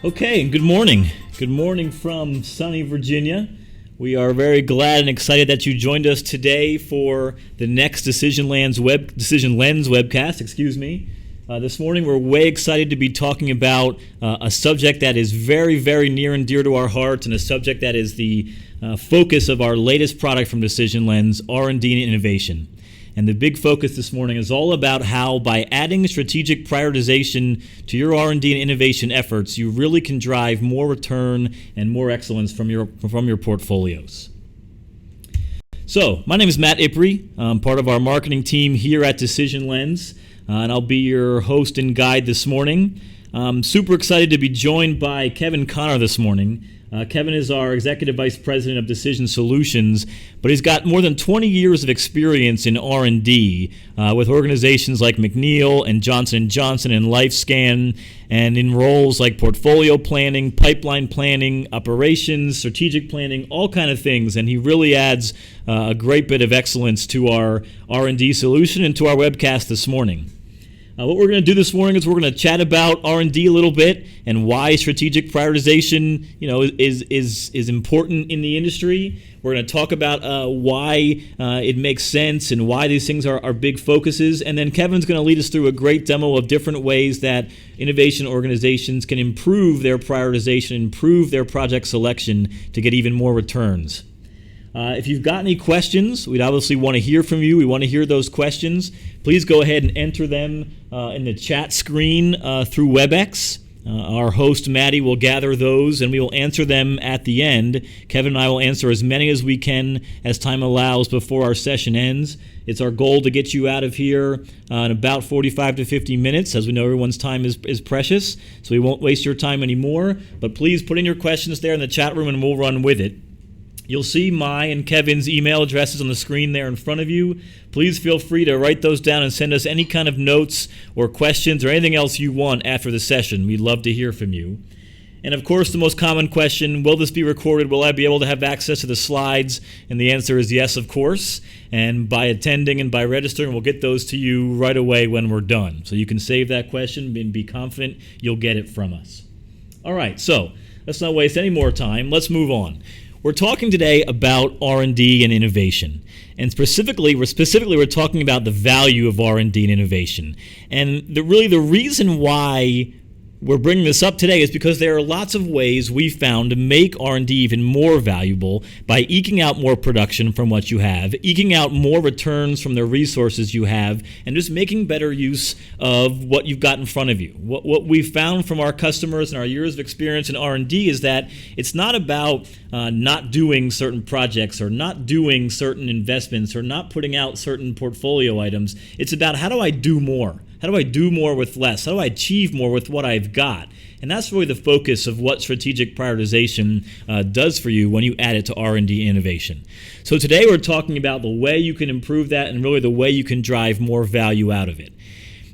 Okay, and good morning. Good morning from sunny Virginia. We are very glad and excited that you joined us today for the next Decision Lens webcast. This morning we're way excited to be talking about a subject that is very, very near and dear to our hearts, and a subject that is the focus of our latest product from Decision Lens, R&D and Innovation. And the big focus this morning is all about how by adding strategic prioritization to your R&D and innovation efforts, you really can drive more return and more excellence from your portfolios. So, my name is Matt Ipri. I'm part of our marketing team here at Decision Lens, and I'll be your host and guide this morning. I'm super excited to be joined by Kevin Connor this morning. Kevin is our Executive Vice President of Decision Solutions, but he's got more than 20 years of experience in R&D with organizations like McNeil and Johnson & Johnson and LifeScan, and in roles like portfolio planning, pipeline planning, operations, strategic planning, all kind of things. And he really adds a great bit of excellence to our R&D solution and to our webcast this morning. What we're going to do this morning is we're going to chat about R&D a little bit and why strategic prioritization, is important in the industry. We're going to talk about why it makes sense and why these things are big focuses. And then Kevin's going to lead us through a great demo of different ways that innovation organizations can improve their prioritization, improve their project selection to get even more returns. If you've got any questions, we'd obviously want to hear from you. We want to hear those questions. Please go ahead and enter them in the chat screen through WebEx. Our host, Maddie, will gather those, and we will answer them at the end. Kevin and I will answer as many as we can as time allows before our session ends. It's our goal to get you out of here in about 45 to 50 minutes. As we know, everyone's time is precious, so we won't waste your time anymore. But please put in your questions there in the chat room, and we'll run with it. You'll see my and Kevin's email addresses on the screen there in front of you. Please feel free to write those down and send us any kind of notes or questions or anything else you want after the session. We'd love to hear from you. And of course, the most common question, will this be recorded? Will I be able to have access to the slides? And the answer is yes, of course. And by attending and by registering, we'll get those to you right away when we're done. So you can save that question and be confident you'll get it from us. All right, so let's not waste any more time. Let's move on. We're talking today about R&D and innovation, and specifically we're talking about the value of R&D and innovation. And the reason why we're bringing this up today is because there are lots of ways we've found to make R&D even more valuable by eking out more production from what you have, eking out more returns from the resources you have, and just making better use of what you've got in front of you. What we've found from our customers and our years of experience in R&D is that it's not about not doing certain projects or not doing certain investments or not putting out certain portfolio items. It's about how do I do more? How do I do more with less? How do I achieve more with what I've got? And that's really the focus of what strategic prioritization does for you when you add it to R&D innovation. So today we're talking about the way you can improve that and really the way you can drive more value out of it.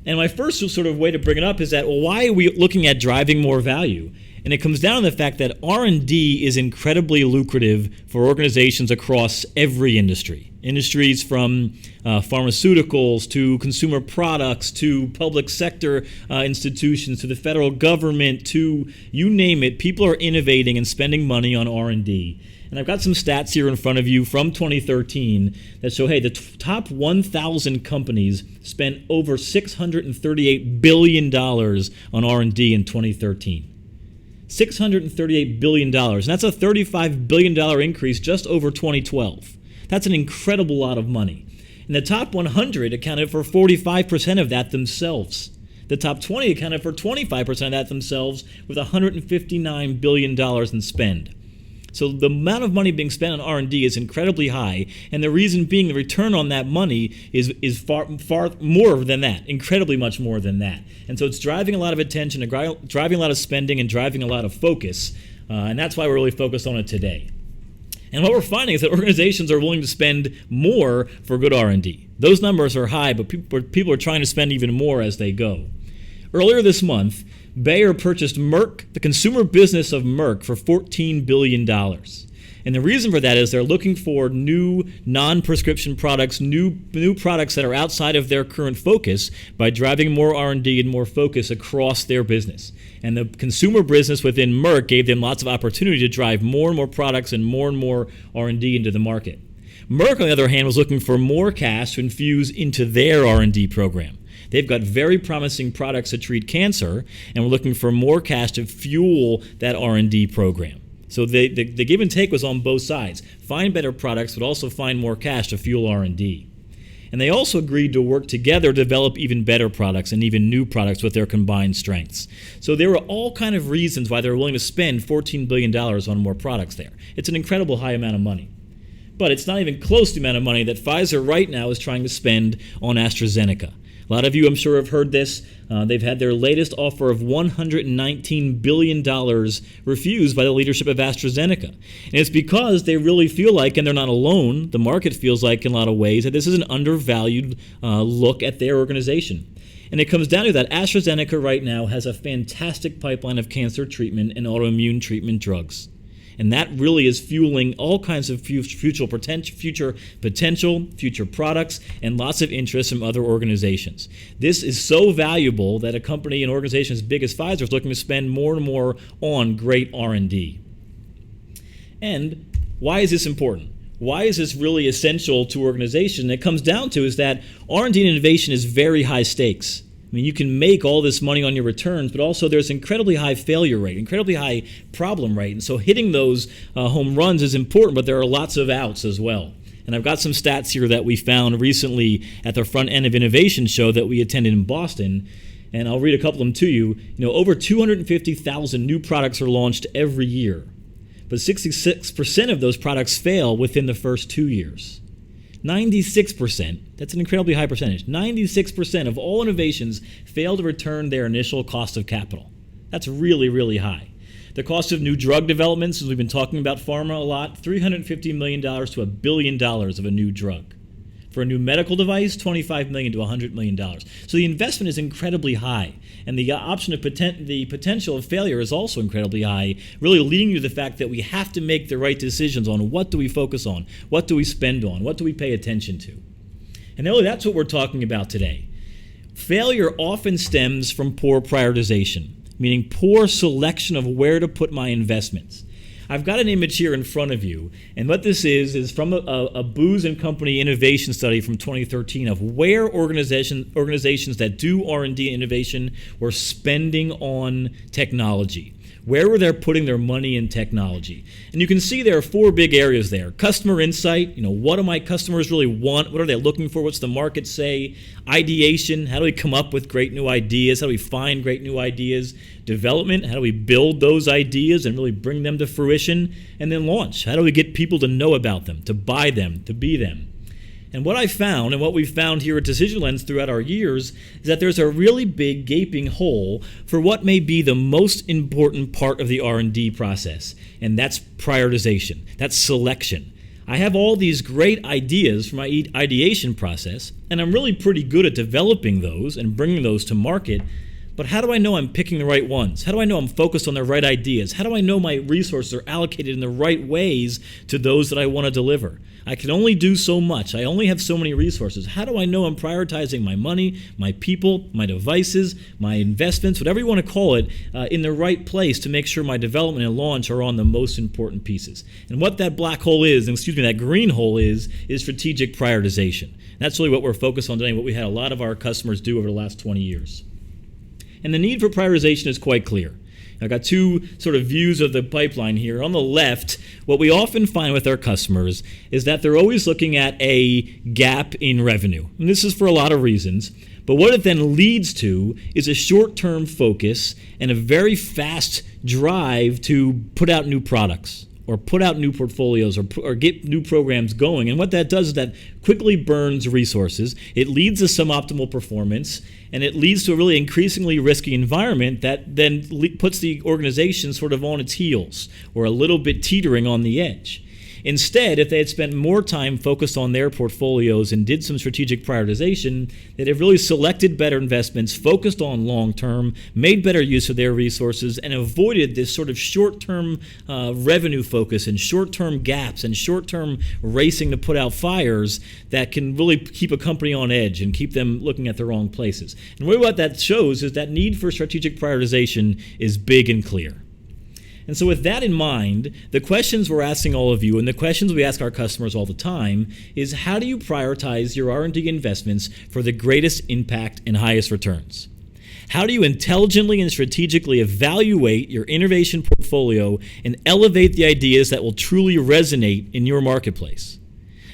And my first sort of way to bring it up is that, well, why are we looking at driving more value? And it comes down to the fact that R&D is incredibly lucrative for organizations across every industry. Industries from pharmaceuticals to consumer products to public sector institutions to the federal government to you name it. People are innovating and spending money on R&D. And I've got some stats here in front of you from 2013 that show, hey, the top 1,000 companies spent over $638 billion on R&D in 2013. $638 billion, and that's a $35 billion increase just over 2012. That's an incredible lot of money. And the top 100 accounted for 45% of that themselves. The top 20 accounted for 25% of that themselves with $159 billion in spend. So the amount of money being spent on R&D is incredibly high, and the reason being the return on that money is far more than that, incredibly much more than that. And so it's driving a lot of attention, driving a lot of spending, and driving a lot of focus, and that's why we're really focused on it today. And what we're finding is that organizations are willing to spend more for good R&D. Those numbers are high, but people are trying to spend even more as they go. Earlier this month, Bayer purchased Merck, the consumer business of Merck, for $14 billion. And the reason for that is they're looking for new non-prescription products, new products that are outside of their current focus by driving more R&D and more focus across their business. And the consumer business within Merck gave them lots of opportunity to drive more and more products and more R&D into the market. Merck, on the other hand, was looking for more cash to infuse into their R&D program. They've got very promising products to treat cancer, and we're looking for more cash to fuel that R&D program. So the give and take was on both sides. Find better products, but also find more cash to fuel R&D. And they also agreed to work together to develop even better products and even new products with their combined strengths. So there were all kind of reasons why they were willing to spend $14 billion on more products there. It's an incredible high amount of money. But it's not even close to the amount of money that Pfizer right now is trying to spend on AstraZeneca. A lot of you, I'm sure, have heard this. They've had their latest offer of $119 billion refused by the leadership of AstraZeneca. And it's because they really feel like, and they're not alone, the market feels like in a lot of ways, that this is an undervalued look at their organization. And it comes down to that AstraZeneca right now has a fantastic pipeline of cancer treatment and autoimmune treatment drugs. And that really is fueling all kinds of future potential, future products, and lots of interest from other organizations. This is so valuable that a company, an organization as big as Pfizer is looking to spend more and more on great R&D. And why is this important? Why is this really essential to organizations? And it comes down to is that R&D and innovation is very high stakes. I mean, you can make all this money on your returns, but also there's incredibly high failure rate, incredibly high problem rate. And so hitting those home runs is important, but there are lots of outs as well. And I've got some stats here that we found recently at the Front End of Innovation show that we attended in Boston. And I'll read a couple of them to you. Over 250,000 new products are launched every year. But 66% of those products fail within the first 2 years. 96%, that's an incredibly high percentage, 96% of all innovations fail to return their initial cost of capital. That's really, really high. The cost of new drug development, since we've been talking about pharma a lot, $350 million to $1 billion of a new drug. For a new medical device, $25 million to $100 million. So the investment is incredibly high. And the option of the potential of failure is also incredibly high, really leading you to the fact that we have to make the right decisions on what do we focus on, what do we spend on, what do we pay attention to. And really that's what we're talking about today. Failure often stems from poor prioritization, meaning poor selection of where to put my investments. I've got an image here in front of you, and what this is from a Booz & Company innovation study from 2013 of where organizations that do R&D and innovation were spending on technology. Where were they putting their money in technology? And you can see there are four big areas there. Customer insight, what do my customers really want? What are they looking for? What's the market say? Ideation, how do we come up with great new ideas? How do we find great new ideas? Development, how do we build those ideas and really bring them to fruition? And then launch, how do we get people to know about them, to buy them, to be them? And what I found, and what we've found here at Decision Lens throughout our years, is that there's a really big gaping hole for what may be the most important part of the R&D process, and that's prioritization, that's selection. I have all these great ideas for my ideation process, and I'm really pretty good at developing those and bringing those to market, but how do I know I'm picking the right ones? How do I know I'm focused on the right ideas? How do I know my resources are allocated in the right ways to those that I want to deliver? I can only do so much. I only have so many resources. How do I know I'm prioritizing my money, my people, my devices, my investments, whatever you want to call it, in the right place to make sure my development and launch are on the most important pieces? And what that black hole is, that green hole is strategic prioritization. That's really what we're focused on today, what we had a lot of our customers do over the last 20 years. And the need for prioritization is quite clear. I've got two sort of views of the pipeline here. On the left, what we often find with our customers is that they're always looking at a gap in revenue. And this is for a lot of reasons. But what it then leads to is a short-term focus and a very fast drive to put out new products or put out new portfolios or get new programs going. And what that does is that quickly burns resources. It leads to suboptimal performance, and it leads to a really increasingly risky environment that then puts the organization sort of on its heels or a little bit teetering on the edge. Instead, if they had spent more time focused on their portfolios and did some strategic prioritization, they'd have really selected better investments, focused on long-term, made better use of their resources, and avoided this sort of short-term revenue focus and short-term gaps and short-term racing to put out fires that can really keep a company on edge and keep them looking at the wrong places. And really what that shows is that need for strategic prioritization is big and clear. And so with that in mind, the questions we're asking all of you and the questions we ask our customers all the time is, how do you prioritize your R&D investments for the greatest impact and highest returns? How do you intelligently and strategically evaluate your innovation portfolio and elevate the ideas that will truly resonate in your marketplace?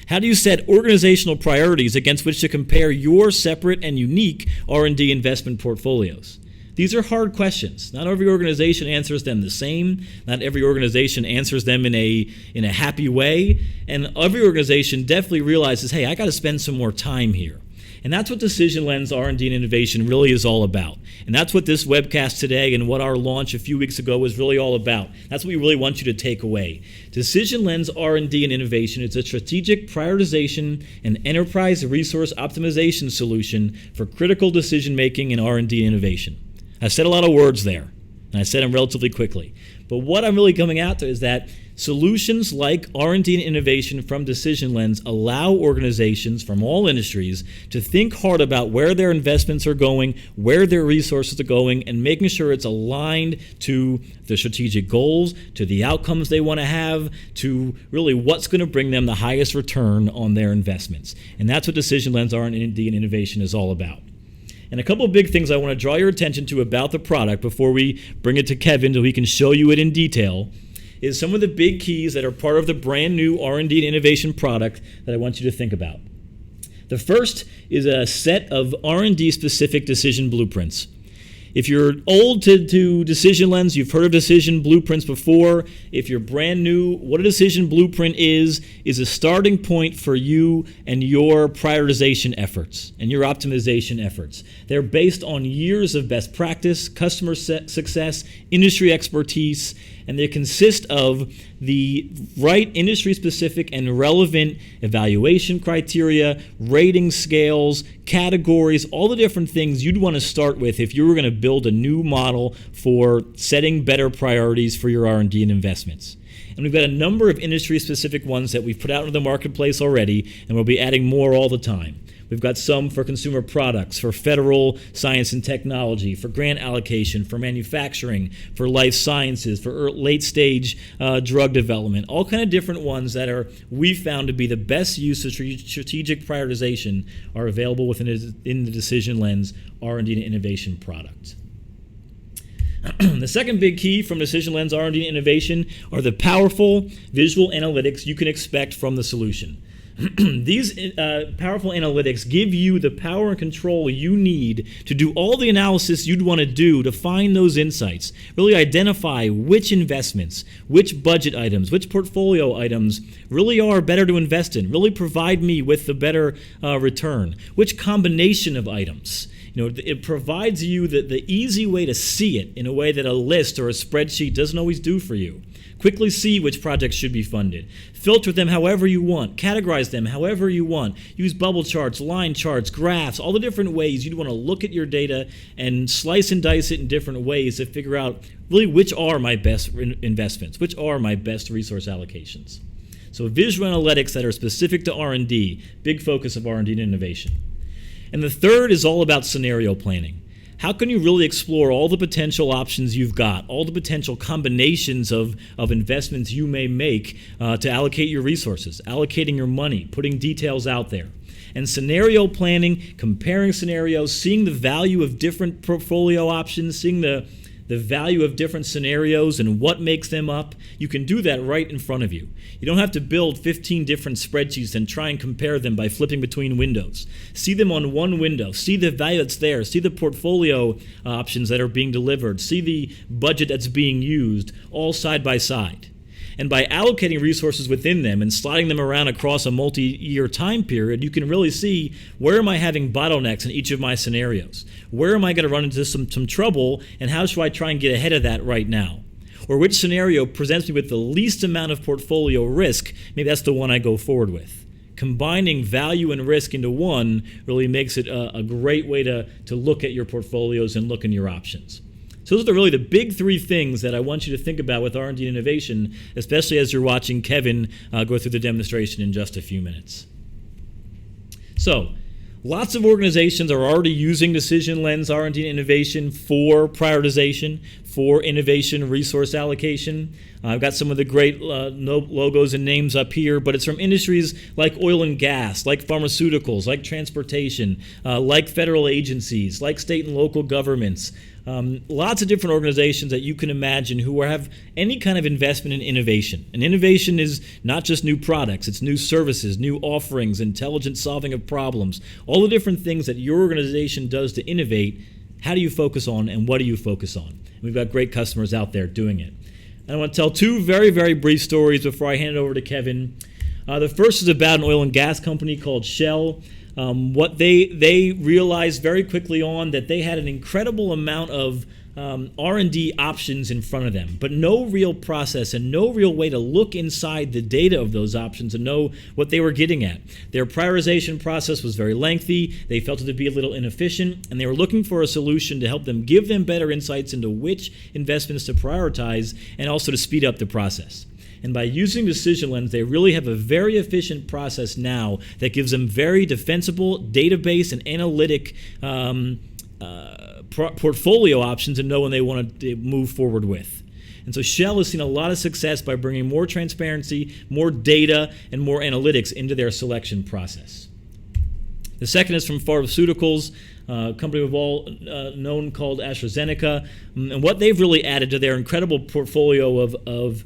How do you set organizational priorities against which to compare your separate and unique R&D investment portfolios? These are hard questions. Not every organization answers them the same. Not every organization answers them in a happy way. And every organization definitely realizes, hey, I got to spend some more time here. And that's what Decision Lens R&D and Innovation really is all about. And that's what this webcast today and what our launch a few weeks ago was really all about. That's what we really want you to take away. Decision Lens R&D and Innovation is a strategic prioritization and enterprise resource optimization solution for critical decision making in R&D and innovation. I said a lot of words there, and I said them relatively quickly. But what I'm really coming out to is that solutions like R&D and innovation from Decision Lens allow organizations from all industries to think hard about where their investments are going, where their resources are going, and making sure it's aligned to the strategic goals, to the outcomes they want to have, to really what's going to bring them the highest return on their investments. And that's what Decision Lens R&D and innovation is all about. And a couple of big things I want to draw your attention to about the product before we bring it to Kevin so he can show you it in detail is some of the big keys that are part of the brand new R&D and innovation product that I want you to think about. The first is a set of R&D specific decision blueprints. If you're old to Decision Lens, you've heard of decision blueprints before. If you're brand new, what a decision blueprint is a starting point for you and your prioritization efforts and your optimization efforts. They're based on years of best practice, customer success, industry expertise, and they consist of the right industry-specific and relevant evaluation criteria, rating scales, categories, all the different things you'd want to start with if you were going to build a new model for setting better priorities for your R&D and investments. And we've got a number of industry-specific ones that we've put out into the marketplace already, and we'll be adding more all the time. We've got some for consumer products, for federal science and technology, for grant allocation, for manufacturing, for life sciences, for late-stage drug development, all kind of different ones that we found to be the best use of strategic prioritization are available in the Decision Lens R&D and Innovation product. The second big key from Decision Lens R&D and Innovation are the powerful visual analytics you can expect from the solution. These powerful analytics give you the power and control you need to do all the analysis you'd want to do to find those insights, really identify which investments, which budget items, which portfolio items really are better to invest in, really provide me with the better return, which combination of items. It provides you the easy way to see it in a way that a list or a spreadsheet doesn't always do for you. Quickly see which projects should be funded. Filter them however you want. Categorize them however you want. Use bubble charts, line charts, graphs, all the different ways you'd want to look at your data and slice and dice it in different ways to figure out really which are my best investments, which are my best resource allocations. So visual analytics that are specific to R&D, big focus of R&D and innovation. And the third is all about scenario planning. How can you really explore all the potential options you've got, all the potential combinations of investments you may make to allocate your resources, allocating your money, putting details out there? And scenario planning, comparing scenarios, seeing the value of different portfolio options, seeing the value of different scenarios and what makes them up, you can do that right in front of you. You don't have to build 15 different spreadsheets and try and compare them by flipping between windows. See them on one window. See the value that's there. See the portfolio options that are being delivered. See the budget that's being used, all side by side. And by allocating resources within them and sliding them around across a multi-year time period, you can really see where am I having bottlenecks in each of my scenarios? Where am I going to run into some trouble, and how should I try and get ahead of that right now? or which scenario presents me with the least amount of portfolio risk, maybe that's the one I go forward with. Combining value and risk into one really makes it a great way to look at your portfolios and look in your options. So those are really the big three things that I want you to think about with R&D and innovation, especially as you're watching Kevin go through the demonstration in just a few minutes. So, lots of organizations are already using Decision Lens R&D and Innovation for prioritization, for innovation resource allocation. I've got some of the great logos and names up here, but it's from industries like oil and gas, like pharmaceuticals, like transportation, like federal agencies, like state and local governments. Lots of different organizations that you can imagine who have any kind of investment in innovation. And innovation is not just new products, it's new services, new offerings, intelligent solving of problems, all the different things that your organization does to innovate. How do you focus on and what do you focus on? And we've got great customers out there doing it. And I want to tell two very, very brief stories before I hand it over to Kevin. The first is about an oil and gas company called Shell. What they realized very quickly on that they had an incredible amount of R&D options in front of them, but no real process and no real way to look inside the data of those options and know what they were getting at. Their prioritization process was very lengthy, they felt it to be a little inefficient, and they were looking for a solution to help them give them better insights into which investments to prioritize and also to speed up the process. And by using Decision Lens, they really have a very efficient process now that gives them very defensible database and analytic portfolio options and know when they want to move forward with. And so Shell has seen a lot of success by bringing more transparency, more data, and more analytics into their selection process. The second is from pharmaceuticals, a company we've all known called AstraZeneca. And what they've really added to their incredible portfolio of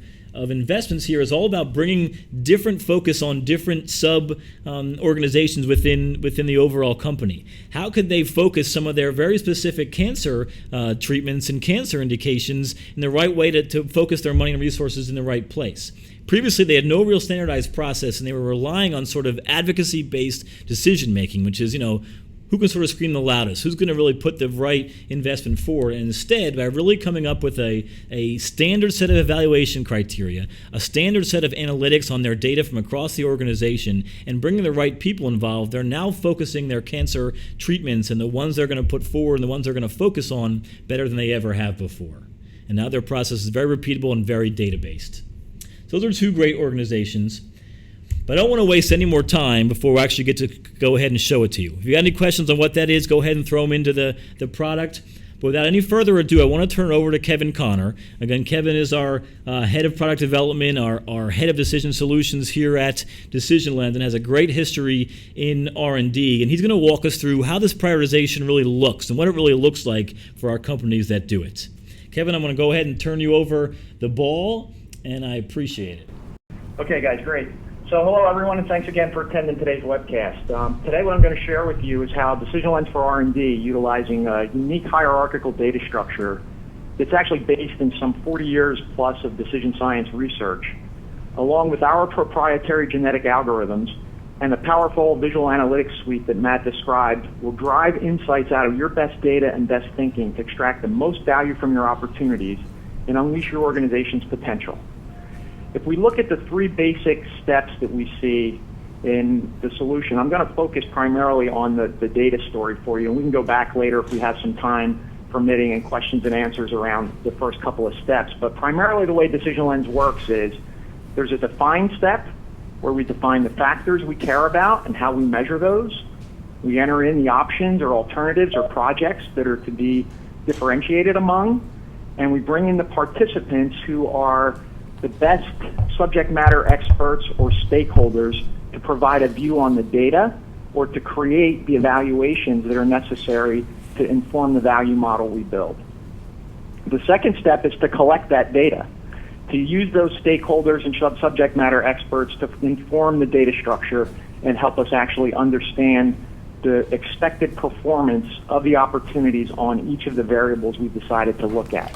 investments here is all about bringing different focus on different organizations within the overall company. How could they focus some of their very specific cancer treatments and cancer indications in the right way to focus their money and resources in the right place? Previously, they had no real standardized process, and they were relying on sort of advocacy-based decision-making, which is, who can sort of scream the loudest? Who's going to really put the right investment forward? And instead, by really coming up with a standard set of evaluation criteria, a standard set of analytics on their data from across the organization, and bringing the right people involved, they're now focusing their cancer treatments and the ones they're going to put forward and the ones they're going to focus on better than they ever have before. And now their process is very repeatable and very data-based. So those are two great organizations. But I don't want to waste any more time before we actually get to go ahead and show it to you. If you got any questions on what that is, go ahead and throw them into the product. But without any further ado, I want to turn it over to Kevin Connor. Again, Kevin is our head of product development, our head of decision solutions here at Decision Lens, and has a great history in R&D. And he's going to walk us through how this prioritization really looks and what it really looks like for our companies that do it. Kevin, I'm going to go ahead and turn you over the ball, and I appreciate it. Okay, guys, great. So hello, everyone, and thanks again for attending today's webcast. Today what I'm going to share with you is how Decision Lens for R&D, utilizing a unique hierarchical data structure that's actually based in some 40 years plus of decision science research, along with our proprietary genetic algorithms and the powerful visual analytics suite that Matt described, will drive insights out of your best data and best thinking to extract the most value from your opportunities and unleash your organization's potential. If we look at the three basic steps that we see in the solution, I'm going to focus primarily on the data story for you, and we can go back later if we have some time permitting and questions and answers around the first couple of steps. But primarily the way Decision Lens works is there's a define step where we define the factors we care about and how we measure those. We enter in the options or alternatives or projects that are to be differentiated among, and we bring in the participants who are the best subject matter experts or stakeholders to provide a view on the data or to create the evaluations that are necessary to inform the value model we build. The second step is to collect that data, to use those stakeholders and subject matter experts to inform the data structure and help us actually understand the expected performance of the opportunities on each of the variables we've decided to look at.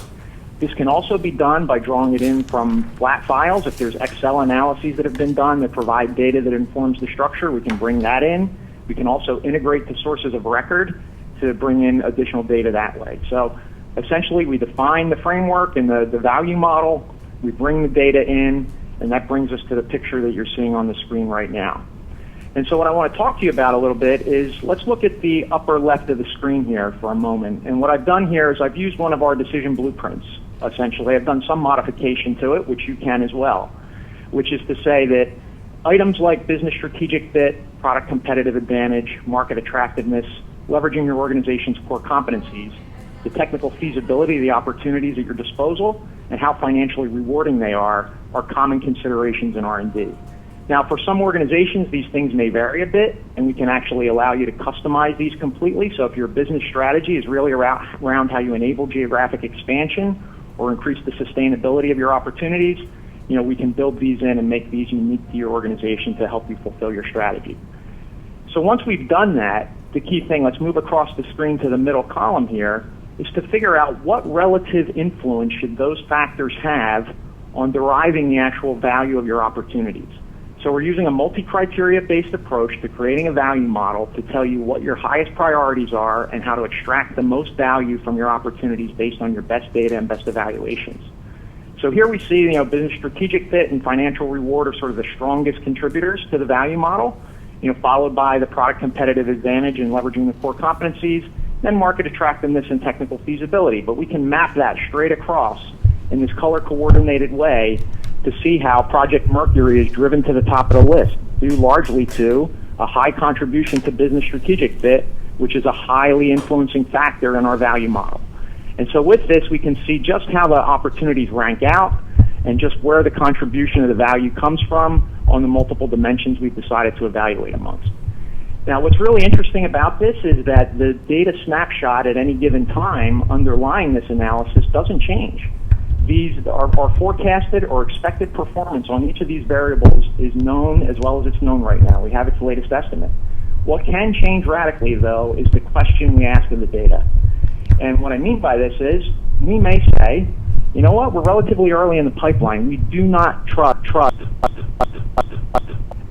This can also be done by drawing it in from flat files. If there's Excel analyses that have been done that provide data that informs the structure, we can bring that in. We can also integrate the sources of record to bring in additional data that way. So Essentially, we define the framework and the value model, we bring the data in, and that brings us to the picture that you're seeing on the screen right now. And so what I want to talk to you about a little bit is, let's look at the upper left of the screen here for a moment. And what I've done here is I've used one of our decision blueprints, essentially. I've done some modification to it, which you can as well, which is to say that items like business strategic fit, product competitive advantage, market attractiveness, leveraging your organization's core competencies, the technical feasibility of the opportunities at your disposal, and how financially rewarding they are common considerations in R&D. Now, for some organizations, these things may vary a bit, and we can actually allow you to customize these completely. So if your business strategy is really around how you enable geographic expansion or increase the sustainability of your opportunities, we can build these in and make these unique to your organization to help you fulfill your strategy. So once we've done that, the key thing, let's move across the screen to the middle column here, is to figure out what relative influence should those factors have on deriving the actual value of your opportunities. So we're using a multi-criteria based approach to creating a value model to tell you what your highest priorities are and how to extract the most value from your opportunities based on your best data and best evaluations. So here we see, business strategic fit and financial reward are sort of the strongest contributors to the value model, followed by the product competitive advantage and leveraging the core competencies, then market attractiveness and technical feasibility. But we can map that straight across in this color-coordinated way to see how Project Mercury is driven to the top of the list, due largely to a high contribution to business strategic fit, which is a highly influencing factor in our value model. And so with this, we can see just how the opportunities rank out and just where the contribution of the value comes from on the multiple dimensions we've decided to evaluate amongst. Now, what's really interesting about this is that the data snapshot at any given time underlying this analysis doesn't change. These are forecasted or expected performance on each of these variables is known as well as it's known right now. We have its latest estimate. What can change radically, though, is the question we ask of the data. And what I mean by this is, we may say, you know what, we're relatively early in the pipeline. We do not trust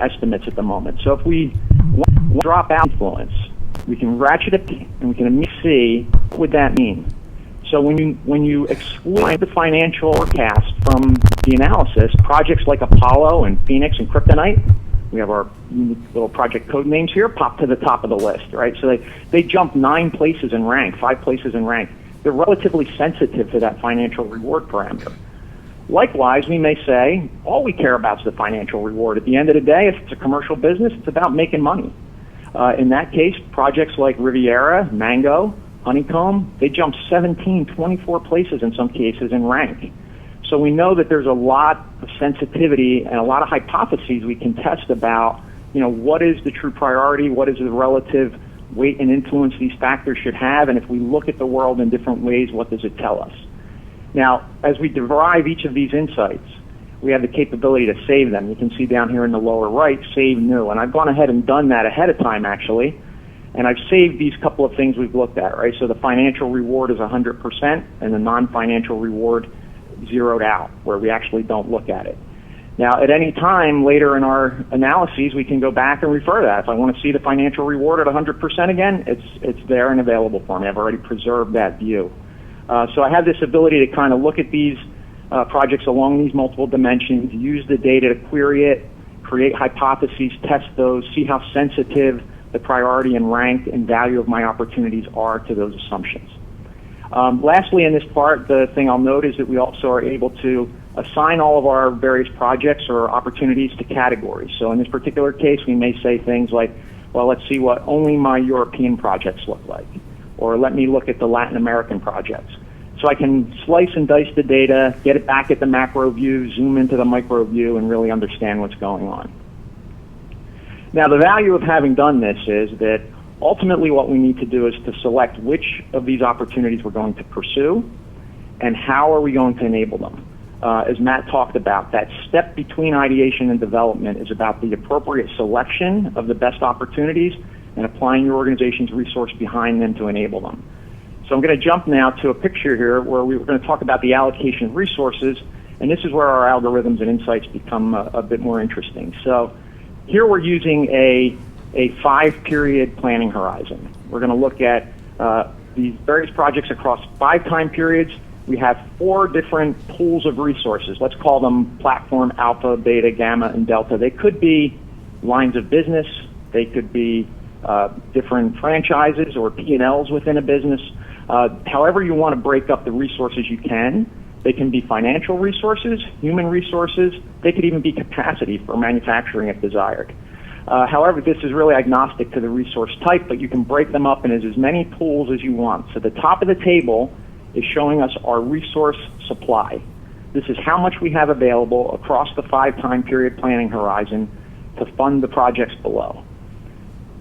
estimates at the moment. So if we drop out influence, we can ratchet it and we can immediately see what would that mean. So when you exclude the financial forecast from the analysis, projects like Apollo and Phoenix and Kryptonite, we have our unique little project code names here, pop to the top of the list, right? So they jump 9 places in rank, 5 places in rank. They're relatively sensitive to that financial reward parameter. Likewise, we may say, all we care about is the financial reward. At the end of the day, if it's a commercial business, it's about making money. In that case, projects like Riviera, Mango, Honeycomb, they jump 17, 24 places in some cases in rank. So we know that there's a lot of sensitivity and a lot of hypotheses we can test about, what is the true priority, what is the relative weight and influence these factors should have, and if we look at the world in different ways, what does it tell us? Now, as we derive each of these insights, we have the capability to save them. You can see down here in the lower right, Save New. And I've gone ahead and done that ahead of time, actually. And I've saved these couple of things we've looked at, right? So the financial reward is 100%, and the non-financial reward zeroed out, where we actually don't look at it. Now, at any time later in our analyses, we can go back and refer to that. If I want to see the financial reward at 100% again, it's there and available for me. I've already preserved that view. So I have this ability to kind of look at these projects along these multiple dimensions, use the data to query it, create hypotheses, test those, see how sensitive the priority and rank and value of my opportunities are to those assumptions. Lastly, in this part, the thing I'll note is that we also are able to assign all of our various projects or opportunities to categories. So in this particular case, we may say things like, well, let's see what only my European projects look like, or let me look at the Latin American projects. So I can slice and dice the data, get it back at the macro view, zoom into the micro view, and really understand what's going on. Now, the value of having done this is that ultimately what we need to do is to select which of these opportunities we're going to pursue and how are we going to enable them. As Matt talked about, that step between ideation and development is about the appropriate selection of the best opportunities and applying your organization's resource behind them to enable them. So I'm going to jump now to a picture here where we're going to talk about the allocation of resources, and this is where our algorithms and insights become a bit more interesting. So here we're using a 5-period planning horizon. We're going to look at these various projects across 5 time periods. We have 4 different pools of resources. Let's call them platform alpha, beta, gamma, and delta. They could be lines of business. They could be different franchises or P&Ls within a business. However you want to break up the resources, you can. They can be financial resources, human resources. They could even be capacity for manufacturing if desired. However, this is really agnostic to the resource type, but you can break them up into as many pools as you want. So the top of the table is showing us our resource supply. This is how much we have available across the 5 time period planning horizon to fund the projects below.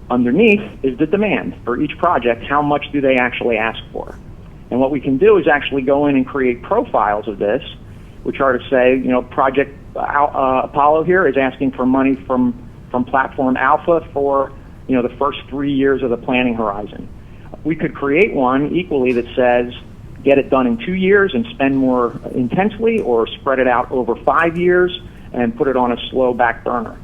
Underneath is the demand for each project. How much do they actually ask for? And what we can do is actually go in and create profiles of this, which are to say, you know, Project Apollo here is asking for money from Platform Alpha for, you know, the first 3 years of the planning horizon. We could create one equally that says, get it done in 2 years and spend more intensely, or spread it out over 5 years and put it on a slow back burner.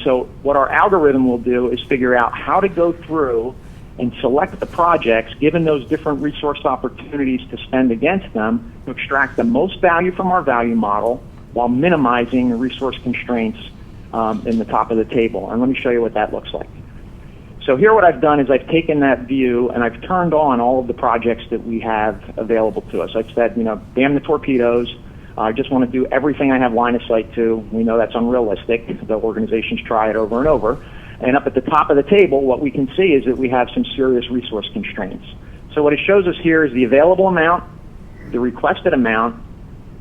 So what our algorithm will do is figure out how to go through and select the projects, given those different resource opportunities to spend against them, to extract the most value from our value model while minimizing the resource constraints in the top of the table. And let me show you what that looks like. So here what I've done is I've taken that view and I've turned on all of the projects that we have available to us. I've said, you know, damn the torpedoes. I just want to do everything I have line of sight to. We know that's unrealistic. The organizations try it over and over. And up at the top of the table, what we can see is that we have some serious resource constraints. So what it shows us here is the available amount, the requested amount,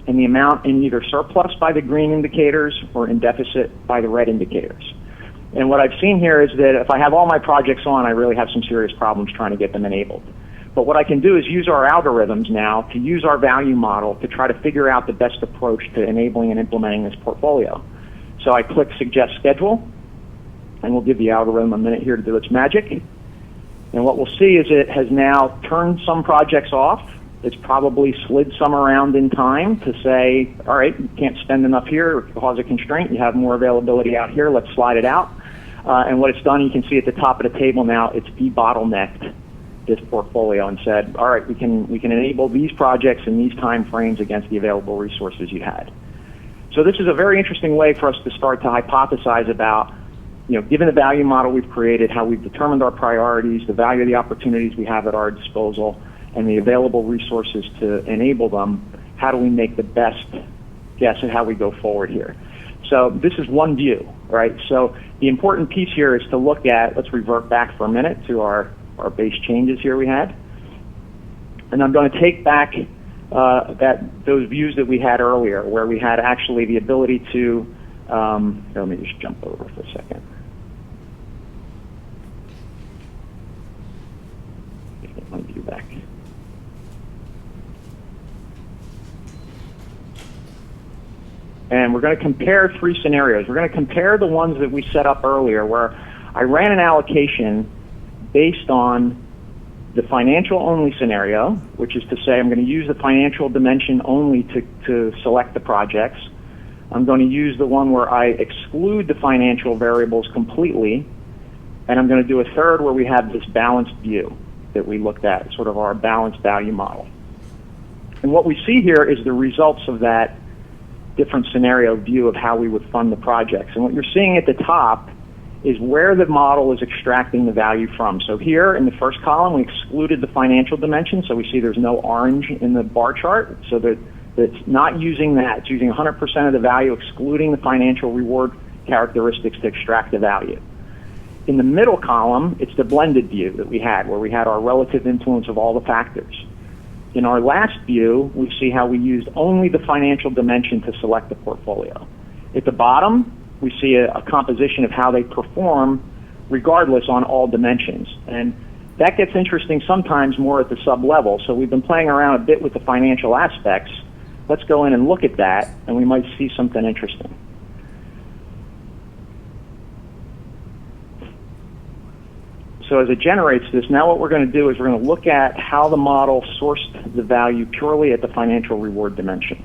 and the amount in either surplus by the green indicators or in deficit by the red indicators. And what I've seen here is that if I have all my projects on, I really have some serious problems trying to get them enabled. But what I can do is use our algorithms now to use our value model to try to figure out the best approach to enabling and implementing this portfolio. So I click Suggest Schedule, and we'll give the algorithm a minute here to do its magic. And what we'll see is it has now turned some projects off. It's probably slid some around in time to say, all right, you can't spend enough here or cause a constraint. You have more availability out here. Let's slide it out. And what it's done, you can see at the top of the table now, it's debottlenecked this portfolio and said, all right, we can enable these projects in these time frames against the available resources you had. So this is a very interesting way for us to start to hypothesize about, you know, given the value model we've created, how we've determined our priorities, the value of the opportunities we have at our disposal, and the available resources to enable them, how do we make the best guess at how we go forward here? So this is one view, right? So the important piece here is to look at, let's revert back for a minute to our base changes here we had. And I'm going to take back those views that we had earlier, where we had actually the ability to, let me just jump over for a second. Get my view back. And we're going to compare 3 scenarios. We're going to compare the ones that we set up earlier, where I ran an allocation based on the financial only scenario, which is to say I'm going to use the financial dimension only to select the projects. I'm going to use the one where I exclude the financial variables completely, and I'm going to do a third where we have this balanced view that we looked at, sort of our balanced value model. And what we see here is the results of that different scenario view of how we would fund the projects. And what you're seeing at the top is where the model is extracting the value from. So here in the first column, we excluded the financial dimension, so we see there's no orange in the bar chart, so that it's not using that. It's using 100% of the value, excluding the financial reward characteristics to extract the value. In the middle column, it's the blended view that we had, where we had our relative influence of all the factors. In our last view, we see how we used only the financial dimension to select the portfolio. At the bottom, we see a composition of how they perform regardless on all dimensions. And that gets interesting sometimes more at the sub-level. So we've been playing around a bit with the financial aspects. Let's go in and look at that, and we might see something interesting. So as it generates this, now what we're going to do is we're going to look at how the model sourced the value purely at the financial reward dimension.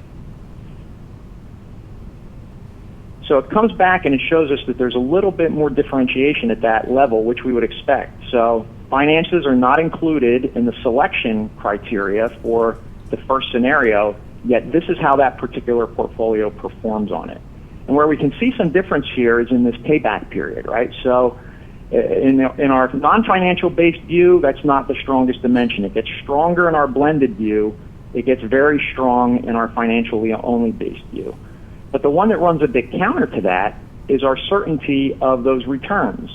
So it comes back and it shows us that there's a little bit more differentiation at that level, which we would expect. So Finances are not included in the selection criteria for the first scenario, yet this is how that particular portfolio performs on it. And where we can see some difference here is in this payback period, right? So in our non-financial based view, that's not the strongest dimension. It gets stronger in our blended view. It gets very strong in our financially only based view. But the one that runs a bit counter to that is our certainty of those returns.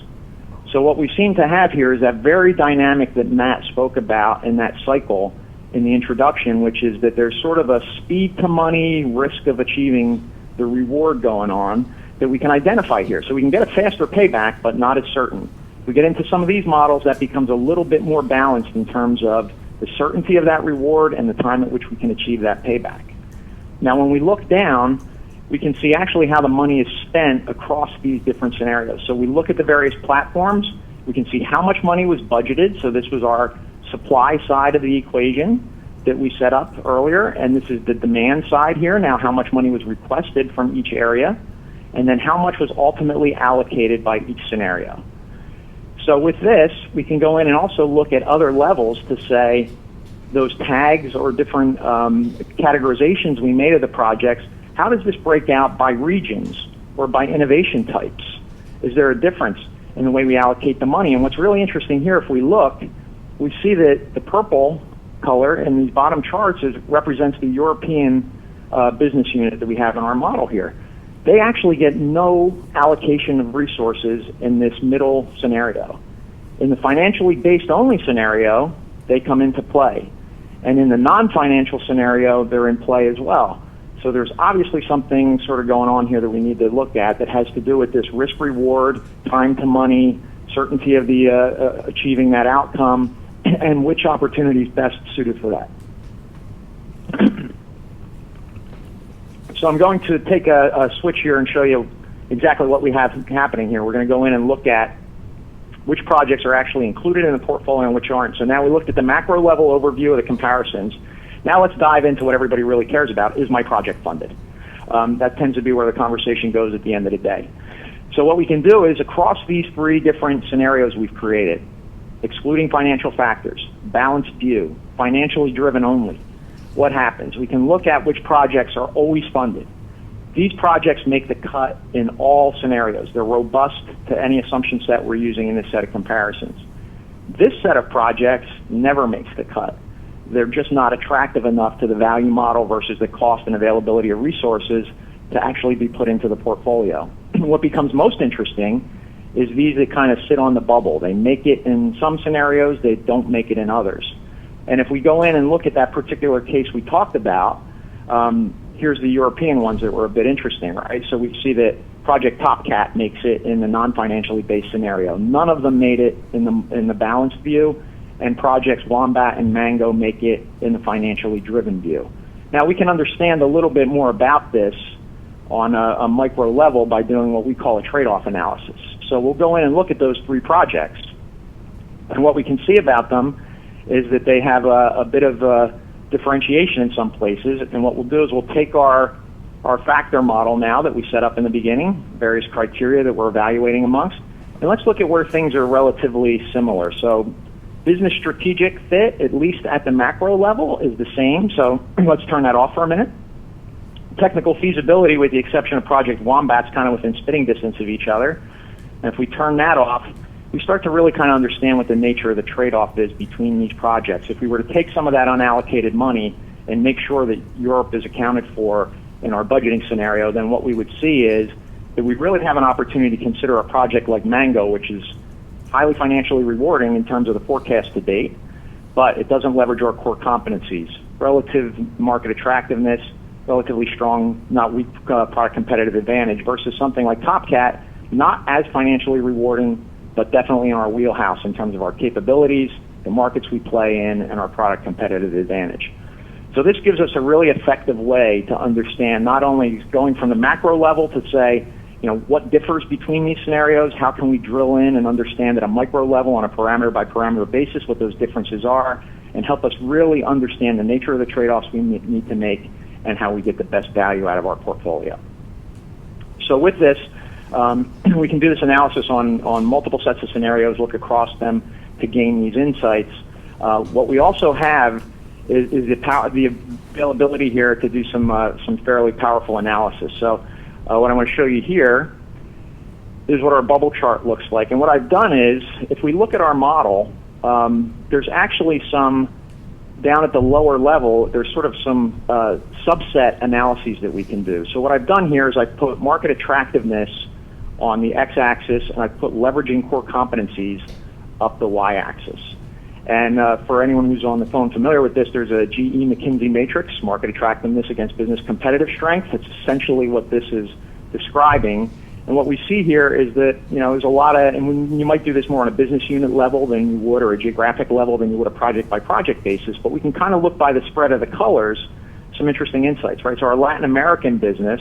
So what we seem to have here is that very dynamic that Matt spoke about in that cycle in the introduction, which is that there's sort of a speed to money risk of achieving the reward going on that we can identify here. So we can get a faster payback, but not as certain. We get into some of these models, that becomes a little bit more balanced in terms of the certainty of that reward and the time at which we can achieve that payback. Now, when we look down, we can see actually how the money is spent across these different scenarios. So we look at the various platforms. We can see how much money was budgeted. So this was our supply side of the equation that we set up earlier, and this is the demand side here. Now, how much money was requested from each area, and then how much was ultimately allocated by each scenario. So with this, we can go in and also look at other levels to say those tags or different categorizations we made of the projects. How does this break out by regions or by innovation types? Is there a difference in the way we allocate the money? And what's really interesting here, if we look, we see that the purple color in these bottom charts represents the European business unit that we have in our model here. They actually get no allocation of resources in this middle scenario. In the financially based only scenario, they come into play. And in the non-financial scenario, they're in play as well. So there's obviously something sort of going on here that we need to look at that has to do with this risk-reward, time to money, certainty of the achieving that outcome, and which opportunity is best suited for that. So I'm going to take a switch here and show you exactly what we have happening here. We're going to go in and look at which projects are actually included in the portfolio and which aren't. So now we looked at the macro level overview of the comparisons. Now let's dive into what everybody really cares about. Is my project funded? That tends to be where the conversation goes at the end of the day. So what we can do is across these three different scenarios we've created, excluding financial factors, balanced view, financially driven only, what happens? We can look at which projects are always funded. These projects make the cut in all scenarios. They're robust to any assumption set we're using in this set of comparisons. This set of projects never makes the cut. They're just not attractive enough to the value model versus the cost and availability of resources to actually be put into the portfolio. What becomes most interesting is these that kind of sit on the bubble. They make it in some scenarios, they don't make it in others. And if we go in and look at that particular case we talked about, here's the European ones that were a bit interesting, right? So we see that Project TopCat makes it in the non-financially based scenario. None of them made it in the balanced view, and projects Wombat and Mango make it in the financially driven view. Now we can understand a little bit more about this on a micro level by doing what we call a trade-off analysis. So we'll go in and look at those three projects, and what we can see about them is that they have a bit of differentiation in some places, and what we'll do is we'll take our factor model now that we set up in the beginning, various criteria that we're evaluating amongst, and let's look at where things are relatively similar. So business strategic fit, at least at the macro level, is the same, so let's turn that off for a minute. Technical feasibility, with the exception of Project Wombat's kind of within spitting distance of each other, and if we turn that off, we start to really kind of understand what the nature of the trade-off is between these projects. If we were to take some of that unallocated money and make sure that Europe is accounted for in our budgeting scenario, then what we would see is that we really have an opportunity to consider a project like Mango, which is highly financially rewarding in terms of the forecast to date, but it doesn't leverage our core competencies. Relative market attractiveness, relatively strong, not weak product competitive advantage, versus something like TopCat, not as financially rewarding, but definitely in our wheelhouse in terms of our capabilities, the markets we play in, and our product competitive advantage. So this gives us a really effective way to understand not only going from the macro level to say, what differs between these scenarios, how can we drill in and understand at a micro level on a parameter by parameter basis what those differences are, and help us really understand the nature of the trade-offs we need to make and how we get the best value out of our portfolio. So with this, we can do this analysis on multiple sets of scenarios, look across them, to gain these insights. What we also have is the availability here to do some fairly powerful analysis. So what I'm going to show you here is what our bubble chart looks like. And what I've done is, if we look at our model, there's actually some, down at the lower level, there's sort of some subset analyses that we can do. So what I've done here is I've put market attractiveness on the x-axis, and I've put leveraging core competencies up the y-axis. And for anyone who's on the phone familiar with this, there's a GE McKinsey matrix, market attractiveness against business competitive strength. It's essentially what this is describing. And what we see here is that, there's a lot of, and you might do this more on a business unit level than you would, or a geographic level than you would a project by project basis, but we can kind of look by the spread of the colors, some interesting insights, right? So our Latin American business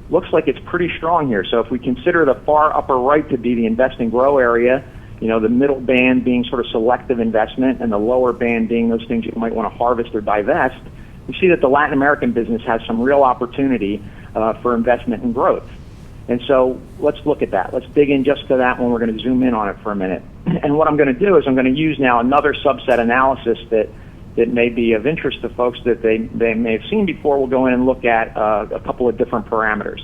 looks like it's pretty strong here. So if we consider the far upper right to be the invest and grow area, the middle band being sort of selective investment, and the lower band being those things you might want to harvest or divest, we see that the Latin American business has some real opportunity for investment and growth. And so let's look at that. Let's dig in just to that one. We're going to zoom in on it for a minute. And what I'm going to do is I'm going to use now another subset analysis that may be of interest to folks that they may have seen before. We'll go in and look at a couple of different parameters.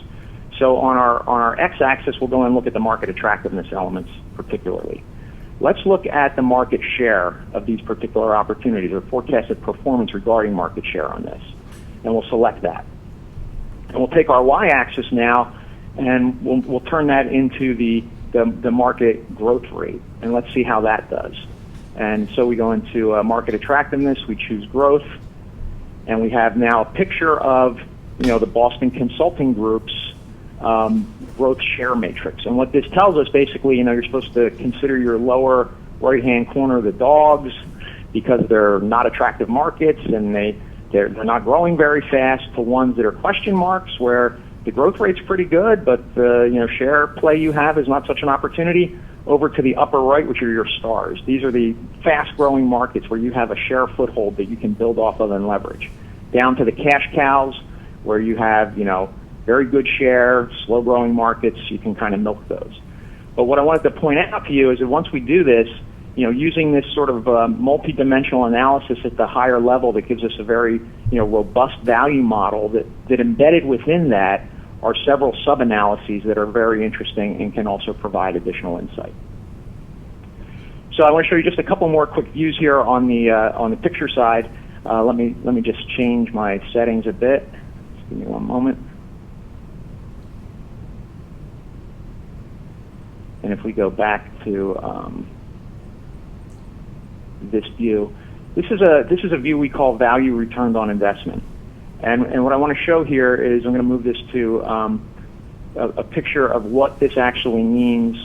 So on our x-axis, we'll go in and look at the market attractiveness elements particularly. Let's look at the market share of these particular opportunities, or forecasted performance regarding market share on this. And we'll select that. And we'll take our y-axis now, and we'll turn that into the market growth rate, and let's see how that does. And so we go into market attractiveness, we choose growth, and we have now a picture of the Boston Consulting Group's growth share matrix. And what this tells us, basically, you're supposed to consider your lower right-hand corner the dogs, because they're not attractive markets and they're not growing very fast, to ones that are question marks, where the growth rate's pretty good, but the share play you have is not such an opportunity, over to the upper right, which are your stars. These are the fast-growing markets where you have a share foothold that you can build off of and leverage. Down to the cash cows, where you have very good share, slow-growing markets, you can kind of milk those. But what I wanted to point out to you is that once we do this, using this sort of multi-dimensional analysis at the higher level that gives us a very robust value model, that embedded within that are several sub-analyses that are very interesting and can also provide additional insight. So I want to show you just a couple more quick views here on the picture side. Let me just change my settings a bit. Just give me one moment. And if we go back to this view, this is a view we call value returned on investment. And what I want to show here is, I'm going to move this to a picture of what this actually means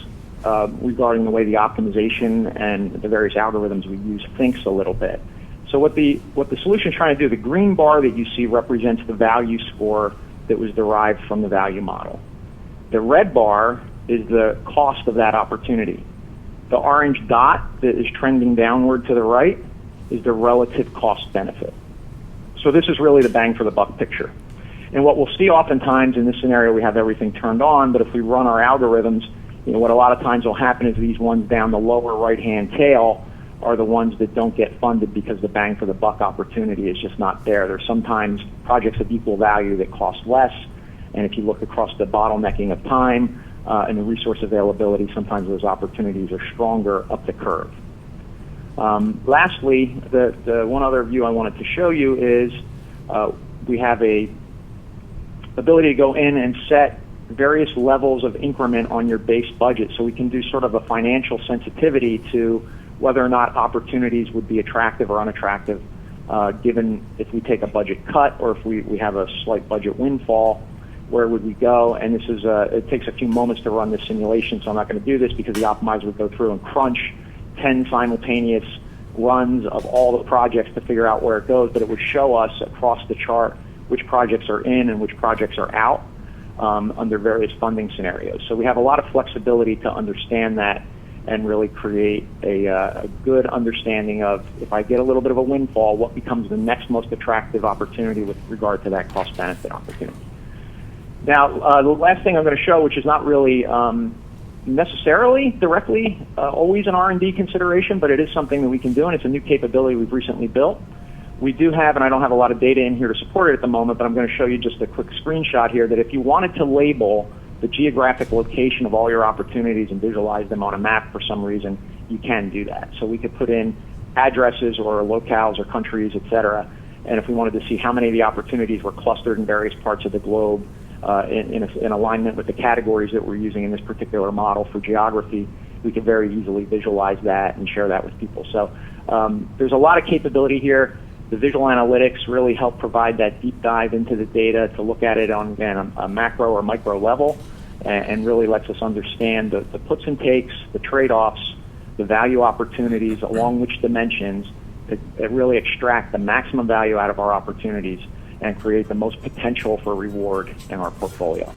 regarding the way the optimization and the various algorithms we use thinks a little bit. So what the solution is trying to do, the green bar that you see represents the value score that was derived from the value model. The red bar is the cost of that opportunity. The orange dot that is trending downward to the right is the relative cost benefit. So this is really the bang for the buck picture. And what we'll see oftentimes in this scenario, we have everything turned on, but if we run our algorithms, what a lot of times will happen is these ones down the lower right-hand tail are the ones that don't get funded because the bang for the buck opportunity is just not there. There's sometimes projects of equal value that cost less, and if you look across the bottlenecking of time and the resource availability, sometimes those opportunities are stronger up the curve. Lastly, the one other view I wanted to show you is we have a ability to go in and set various levels of increment on your base budget, so we can do sort of a financial sensitivity to whether or not opportunities would be attractive or unattractive, given if we take a budget cut or if we have a slight budget windfall, where would we go? And this is it takes a few moments to run this simulation, so I'm not going to do this because the optimizer would go through and crunch 10 simultaneous runs of all the projects to figure out where it goes, but it would show us across the chart which projects are in and which projects are out under various funding scenarios. So we have a lot of flexibility to understand that and really create a good understanding of, if I get a little bit of a windfall, what becomes the next most attractive opportunity with regard to that cost-benefit opportunity. Now, the last thing I'm going to show, which is not really necessarily directly always an R&D consideration, but it is something that we can do, and it's a new capability we've recently built. We do have, and I don't have a lot of data in here to support it at the moment, but I'm going to show you just a quick screenshot here that if you wanted to label the geographic location of all your opportunities and visualize them on a map for some reason, you can do that. So we could put in addresses or locales or countries, etc. And if we wanted to see how many of the opportunities were clustered in various parts of the globe in alignment with the categories that we're using in this particular model for geography, we could very easily visualize that and share that with people. So there's a lot of capability here. The visual analytics really help provide that deep dive into the data to look at it on, again, a macro or micro level, and really lets us understand the puts and takes, the trade-offs, the value opportunities, along which dimensions that really extract the maximum value out of our opportunities and create the most potential for reward in our portfolio.